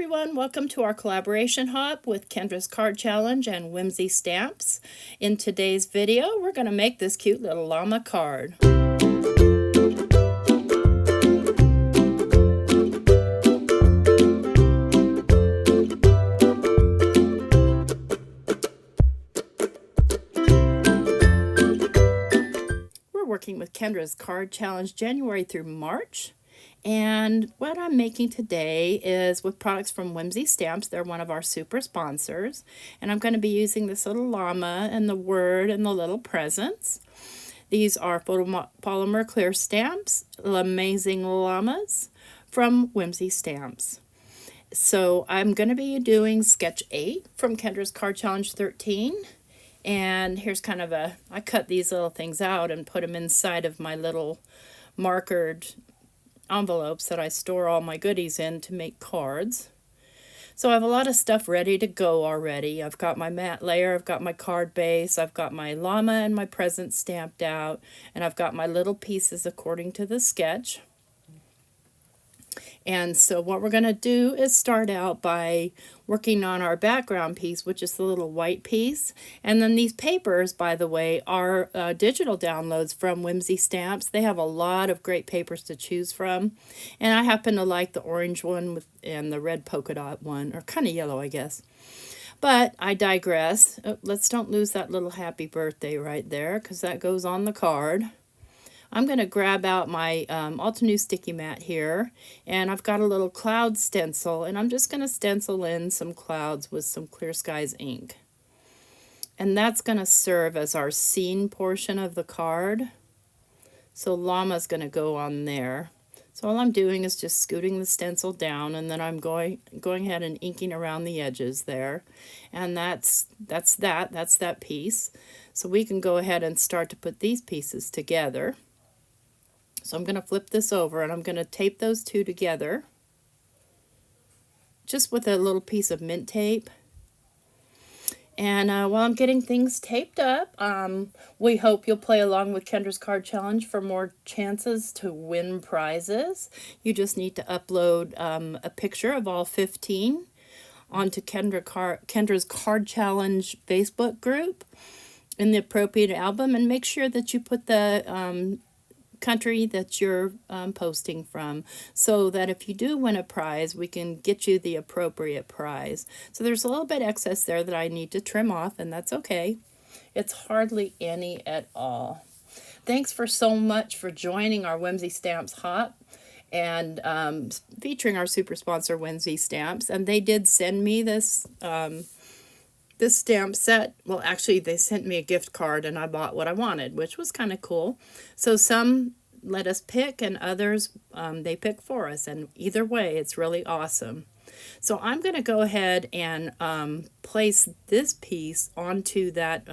everyone, welcome to our collaboration hop with Kendra's Card Challenge and Whimsy Stamps. In today's video, we're going to make this cute little llama card. We're working with Kendra's Card Challenge January through March. And what I'm making today is with products from Whimsy Stamps. They're one of our super sponsors. And I'm going to be using this little llama and the word and the little presents. These are photopolymer clear stamps, Lamazing Lammas from Whimsy Stamps. So I'm going to be doing sketch 8 from Kendra's Card Challenge 13. And here's kind of I cut these little things out and put them inside of my little markered envelopes that I store all my goodies in to make cards. So I have a lot of stuff ready to go already. I've got my matte layer, I've got my card base, I've got my llama and my present stamped out, and I've got my little pieces according to the sketch. And so what we're going to do is start out by working on our background piece, which is the little white piece. And then these papers, by the way, are digital downloads from Whimsy Stamps. They have a lot of great papers to choose from. And I happen to like the orange one and the red polka dot one, or kind of yellow, I guess. But I digress. Let's don't lose that little happy birthday right there, because that goes on the card. I'm going to grab out my Altenew sticky mat here, and I've got a little cloud stencil, and I'm just going to stencil in some clouds with some Clear Skies ink. And that's going to serve as our scene portion of the card. So llama's going to go on there. So all I'm doing is just scooting the stencil down, and then I'm going ahead and inking around the edges there. And that's that piece. So we can go ahead and start to put these pieces together. So I'm going to flip this over and I'm going to tape those two together just with a little piece of mint tape. And while I'm getting things taped up, we hope you'll play along with Kendra's Card Challenge for more chances to win prizes. You just need to upload a picture of all 15 onto Kendra's Card Challenge Facebook group in the appropriate album, and make sure that you put the country that you're posting from, so that if you do win a prize, we can get you the appropriate prize. So there's a little bit excess there that I need to trim off, and that's okay. It's hardly any at all. Thanks for so much for joining our Whimsy Stamps Hop and featuring our super sponsor Whimsy Stamps. And they did send me this this stamp set. Well, actually, they sent me a gift card and I bought what I wanted, which was kind of cool. So some let us pick and others they pick for us. And either way, it's really awesome. So I'm going to go ahead and place this piece onto that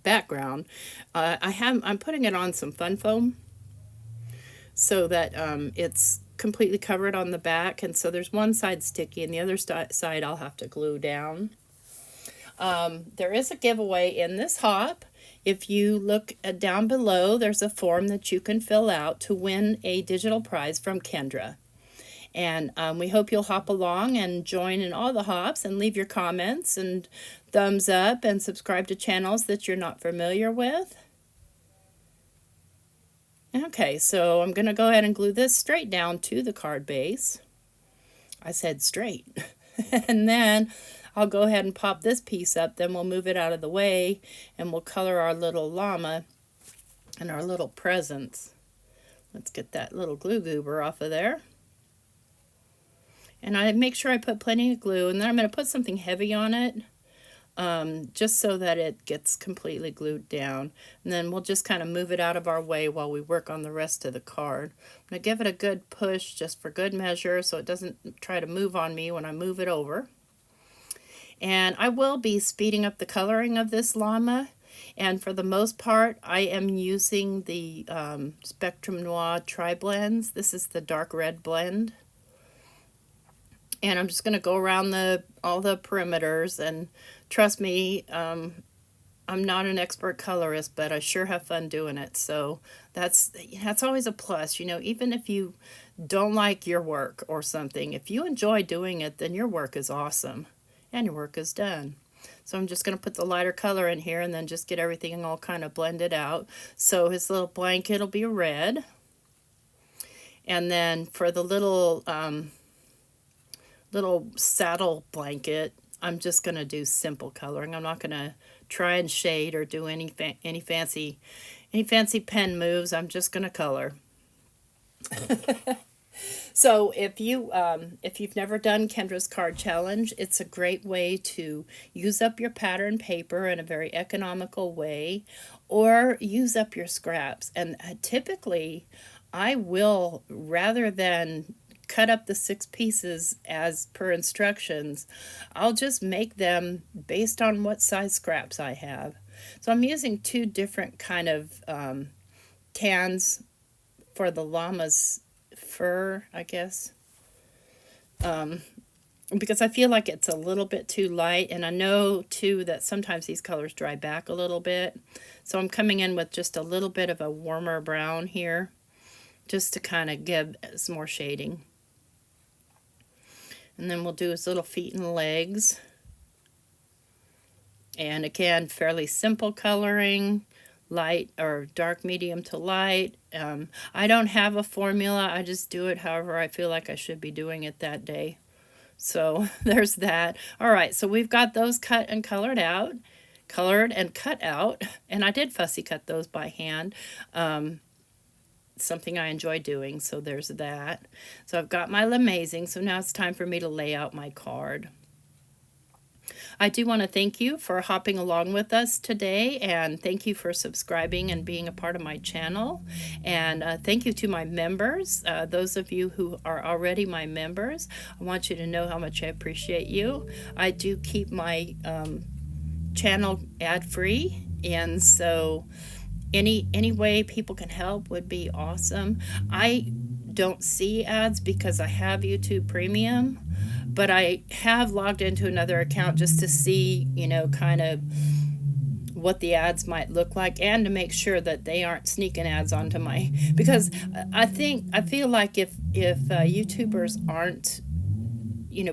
background. I'm putting it on some fun foam so that it's completely covered on the back. And so there's one side sticky and the other side I'll have to glue down. There is a giveaway in this hop. If you look down below, there's a form that you can fill out to win a digital prize from Kendra. And we hope you'll hop along and join in all the hops and leave your comments and thumbs up and subscribe to channels that you're not familiar with. Okay, so I'm going to go ahead and glue this straight down to the card base. I said straight. And then I'll go ahead and pop this piece up, then we'll move it out of the way and we'll color our little llama and our little presents. Let's get that little glue goober off of there. And I make sure I put plenty of glue, and then I'm going to put something heavy on it just so that it gets completely glued down. And then we'll just kind of move it out of our way while we work on the rest of the card. I'm going to give it a good push just for good measure so it doesn't try to move on me when I move it over. And I will be speeding up the coloring of this llama, and for the most part I am using the Spectrum Noir Tri-Blends. This is the dark red blend. And I'm just going to go around all the perimeters, and trust me, I'm not an expert colorist, but I sure have fun doing it. So that's always a plus. Even if you don't like your work or something, if you enjoy doing it, then your work is awesome and your work is done. So I'm just going to put the lighter color in here and then just get everything all kind of blended out. So his little blanket will be red. And then for the little saddle blanket, I'm just going to do simple coloring. I'm not going to try and shade or do any fancy pen moves. I'm just going to color. So if you've never done Kendra's card challenge, it's a great way to use up your pattern paper in a very economical way, or use up your scraps. And typically, I will, rather than cut up the 6 pieces as per instructions, I'll just make them based on what size scraps I have. So I'm using 2 different kind of tans for the llama's fur, I guess, because I feel like it's a little bit too light, and I know too that sometimes these colors dry back a little bit, so I'm coming in with just a little bit of a warmer brown here just to kind of give some more shading. And then we'll do his little feet and legs, and again, fairly simple coloring, light or dark, medium to light. I don't have a formula. I just do it however I feel like I should be doing it that day. So there's that. All right, so we've got those cut and colored and cut out, and I did fussy cut those by hand. Something I enjoy doing, so there's that. So I've got my Lamazing, so now it's time for me to lay out my card. I do want to thank you for hopping along with us today, and thank you for subscribing and being a part of my channel. And thank you to my members, those of you who are already my members. I want you to know how much I appreciate you. I do keep my channel ad-free, and so any way people can help would be awesome. I don't see ads because I have YouTube Premium, but I have logged into another account just to see, kind of what the ads might look like, and to make sure that they aren't sneaking ads onto my, because I feel like if YouTubers aren't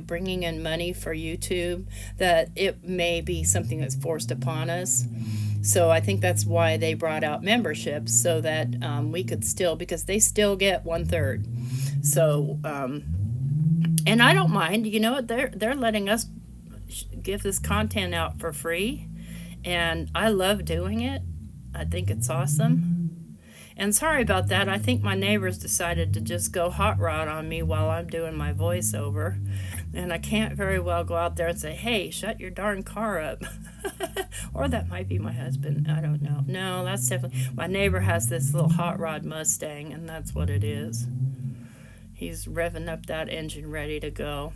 bringing in money for YouTube, that it may be something that's forced upon us. So I think that's why they brought out memberships, so that we could still, because they still get 1/3. So, and I don't mind, they're letting us give this content out for free, and I love doing it. I think it's awesome. And sorry about that. I think my neighbors decided to just go hot rod on me while I'm doing my voiceover. And I can't very well go out there and say, hey, shut your darn car up. Or that might be my husband. I don't know. No, that's definitely... My neighbor has this little hot rod Mustang, and that's what it is. He's revving up that engine ready to go.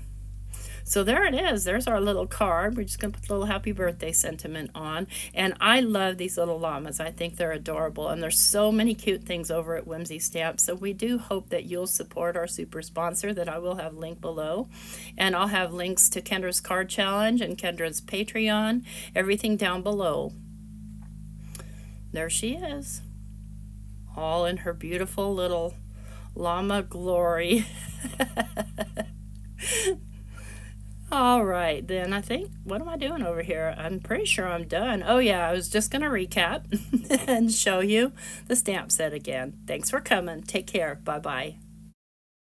So there it is. There's our little card. We're just going to put a little happy birthday sentiment on. And I love these little llamas. I think they're adorable. And there's so many cute things over at Whimsy Stamps. So we do hope that you'll support our super sponsor that I will have linked below. And I'll have links to Kendra's card challenge and Kendra's Patreon. Everything down below. There she is. All in her beautiful little llama glory. All right, then I think, what am I doing over here? I'm pretty sure I'm done. Oh yeah, I was just going to recap and show you the stamp set again. Thanks for coming. Take care. Bye-bye.